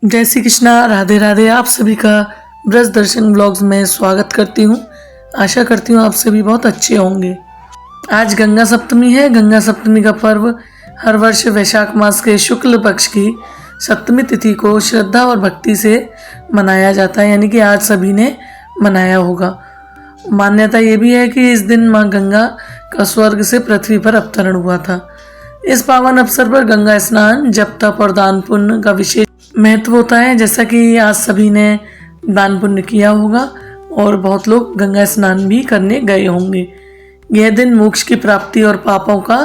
जय श्री कृष्णा, राधे राधे। आप सभी का ब्रज दर्शन ब्लॉग्स में स्वागत करती हूँ। आशा करती हूँ आप सभी बहुत अच्छे होंगे। आज गंगा सप्तमी है। गंगा सप्तमी का पर्व हर वर्ष वैशाख मास के शुक्ल पक्ष की सप्तमी तिथि को श्रद्धा और भक्ति से मनाया जाता है, यानी कि आज सभी ने मनाया होगा। मान्यता ये भी है कि इस दिन माँ गंगा का स्वर्ग से पृथ्वी पर अवतरण हुआ था। इस पावन अवसर पर गंगा स्नान, जप तप और दान पुण्य का विशेष महत्व होता है। जैसा कि आज सभी ने दान पुण्य किया होगा और बहुत लोग गंगा स्नान भी करने गए होंगे। यह दिन मोक्ष की प्राप्ति और पापों का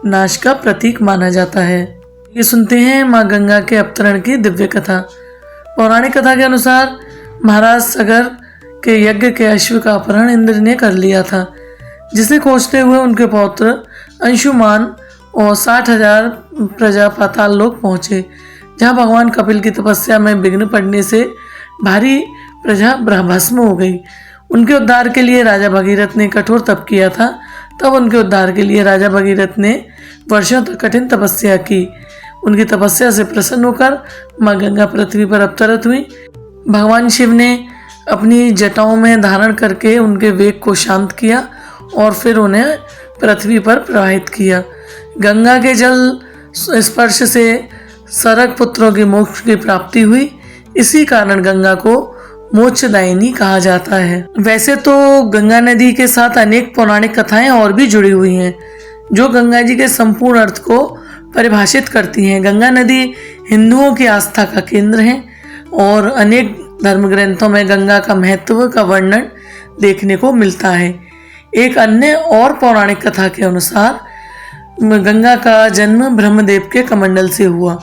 नाश का प्रतीक माना जाता है। ये सुनते हैं माँ गंगा के अवतरण की दिव्य कथा। पौराणिक कथा के अनुसार महाराज सगर के यज्ञ के अश्व का अपहरण इंद्र ने कर लिया था, जिसे खोजते हुए उनके पौत्र अंशुमान और 60,000 प्रजा पाताल लोक पहुंचे, जहां भगवान कपिल की तपस्या में विघ्न पड़ने से भारी प्रजा भस्म हो गई। उनके उद्धार के लिए राजा भगीरथ ने कठोर तप किया था। तब उनके उद्धार के लिए राजा भगीरथ ने वर्षों तक कठिन तपस्या की। उनकी तपस्या से प्रसन्न होकर माँ गंगा पृथ्वी पर अवतरित हुई। भगवान शिव ने अपनी जटाओं में धारण करके उनके वेग को शांत किया और फिर उन्हें पृथ्वी पर प्रवाहित किया। गंगा के जल स्पर्श से सरग पुत्रों की मोक्ष की प्राप्ति हुई। इसी कारण गंगा को मोक्षदायिनी कहा जाता है। वैसे तो गंगा नदी के साथ अनेक पौराणिक कथाएं और भी जुड़ी हुई हैं, जो गंगा जी के संपूर्ण अर्थ को परिभाषित करती हैं। गंगा नदी हिंदुओं की आस्था का केंद्र है और अनेक धर्म ग्रंथों में गंगा का महत्व का वर्णन देखने को मिलता है। एक अन्य और पौराणिक कथा के अनुसार गंगा का जन्म ब्रह्मदेव के कमंडल से हुआ।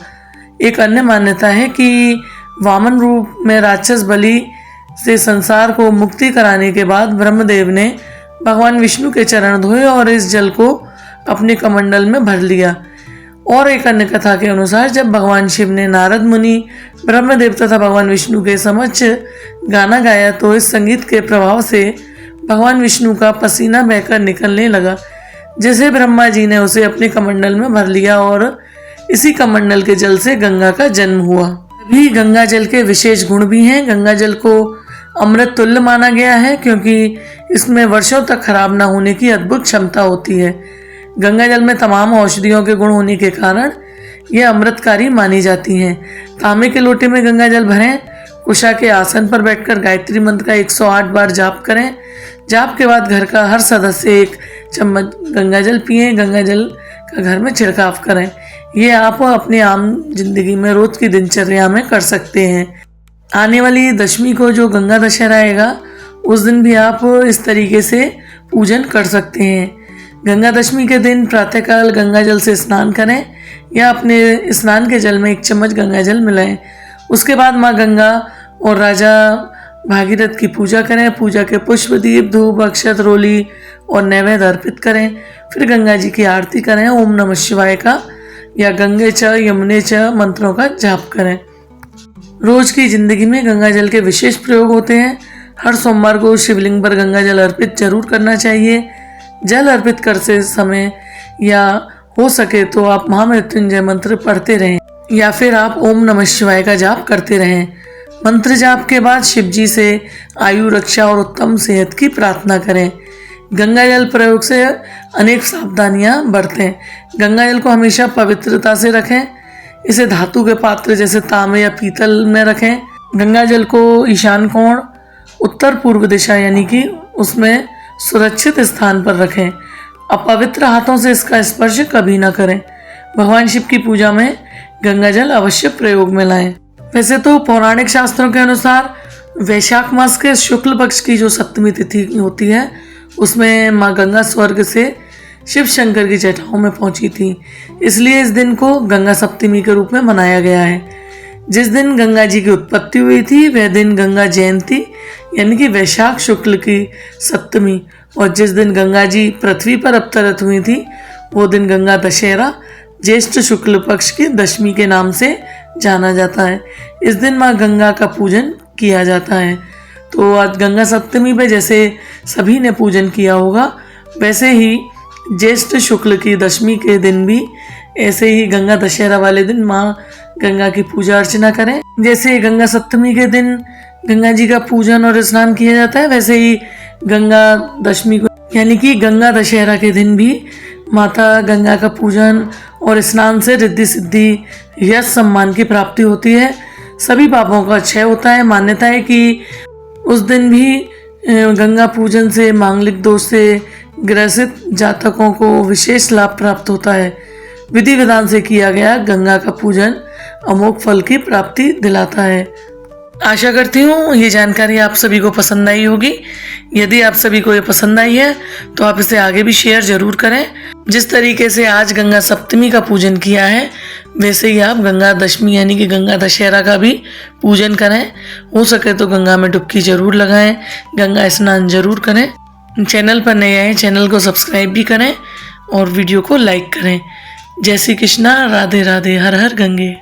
एक अन्य मान्यता है कि वामन रूप में राक्षस बलि से संसार को मुक्ति कराने के बाद ब्रह्मदेव ने भगवान विष्णु के चरण धोए और इस जल को अपने कमंडल में भर लिया। और एक अन्य कथा के अनुसार जब भगवान शिव ने नारद मुनि, ब्रह्मदेव तथा भगवान विष्णु के समक्ष गाना गाया तो इस संगीत के प्रभाव से भगवान विष्णु का पसीना बहकर निकलने लगा, जिसे ब्रह्मा जी ने उसे अपने कमंडल में भर लिया और इसी कमंडल के जल से गंगा का जन्म हुआ। भी गंगा जल के विशेष गुण भी हैं। गंगा जल को अमृत तुल्य माना गया है क्योंकि इसमें वर्षों तक खराब न होने की अद्भुत क्षमता होती है। गंगा जल में तमाम औषधियों के गुण होने के कारण यह अमृतकारी मानी जाती हैं। तांबे के लोटे में गंगा जल भरें, कुशा के आसन पर बैठकर गायत्री मंत्र का 108 बार जाप करें। जाप के बाद घर का हर सदस्य 1 चम्मच गंगा जल पिए। गंगा जल का घर में छिड़काव करें। ये आप अपनी आम जिंदगी में रोज की दिनचर्या में कर सकते हैं। आने वाली दशमी को जो गंगा दशहरा आएगा, उस दिन भी आप इस तरीके से पूजन कर सकते हैं। गंगा दशमी के दिन प्रातःकाल गंगा जल से स्नान करें या अपने स्नान के जल में 1 चम्मच गंगा जल मिलाएं। उसके बाद माँ गंगा और राजा भागीरथ की पूजा करें। पूजा के पुष्प, दीप, धूप, अक्षत, रोली और नैवेद्य अर्पित करें। फिर गंगा जी की आरती करें। ओम नमः शिवाय का या गंगे च यमुने च मंत्रों का जाप करें। रोज की जिंदगी में गंगा जल के विशेष प्रयोग होते हैं। हर सोमवार को शिवलिंग पर गंगा जल अर्पित जरूर करना चाहिए। जल अर्पित करते समय या हो सके तो आप महामृत्युंजय मंत्र पढ़ते रहें या फिर आप ओम नमः शिवाय का जाप करते रहें। मंत्र जाप के बाद शिव जी से आयु, रक्षा और उत्तम सेहत की प्रार्थना करें। गंगा जल प्रयोग से अनेक सावधानियां बरतें। गंगा जल को हमेशा पवित्रता से रखें। इसे धातु के पात्र जैसे तांबे या पीतल में रखें। गंगा जल को ईशान कोण, उत्तर पूर्व दिशा यानी कि उसमें सुरक्षित स्थान पर रखें। अपवित्र हाथों से इसका स्पर्श कभी ना करें। भगवान शिव की पूजा में गंगा जल अवश्य प्रयोग में लाएं। वैसे तो पौराणिक शास्त्रों के अनुसार वैशाख मास के शुक्ल पक्ष की जो सप्तमी तिथि होती है, उसमें माँ गंगा स्वर्ग से शिव शंकर की जटाओं में पहुंची थी। इसलिए इस दिन को गंगा सप्तमी के रूप में मनाया गया है। जिस दिन गंगा जी की उत्पत्ति हुई थी वह दिन गंगा जयंती यानी कि वैशाख शुक्ल की सप्तमी, और जिस दिन गंगा जी पृथ्वी पर अवतरित हुई थी वो दिन गंगा दशहरा ज्येष्ठ शुक्ल पक्ष की दशमी के नाम से जाना जाता है। इस दिन माँ गंगा का पूजन किया जाता है। तो आज गंगा सप्तमी पे जैसे सभी ने पूजन किया होगा, वैसे ही ज्येष्ठ शुक्ल की दशमी के दिन भी ऐसे ही गंगा दशहरा वाले दिन माँ गंगा की पूजा अर्चना करें। जैसे गंगा सप्तमी के दिन गंगा जी का पूजन और स्नान किया जाता है, वैसे ही गंगा दशमी को यानी कि गंगा दशहरा के दिन भी माता गंगा का पूजन और स्नान से रिद्धि सिद्धि यश सम्मान की प्राप्ति होती है, सभी पापों का क्षय होता है। मान्यता है कि उस दिन भी गंगा पूजन से मांगलिक दोष से ग्रसित जातकों को विशेष लाभ प्राप्त होता है। विधि विधान से किया गया गंगा का पूजन अमोघ फल की प्राप्ति दिलाता है। आशा करती हूँ ये जानकारी आप सभी को पसंद आई होगी। यदि आप सभी को ये पसंद आई है तो आप इसे आगे भी शेयर जरूर करें। जिस तरीके से आज गंगा सप्तमी का पूजन किया है, वैसे ही आप गंगा दशमी यानी कि गंगा दशहरा का भी पूजन करें। हो सके तो गंगा में डुबकी जरूर लगाएं, गंगा स्नान जरूर करें। चैनल पर नए आए चैनल को सब्सक्राइब भी करें और वीडियो को लाइक करें। जय श्री कृष्णा, राधे राधे, हर हर गंगे।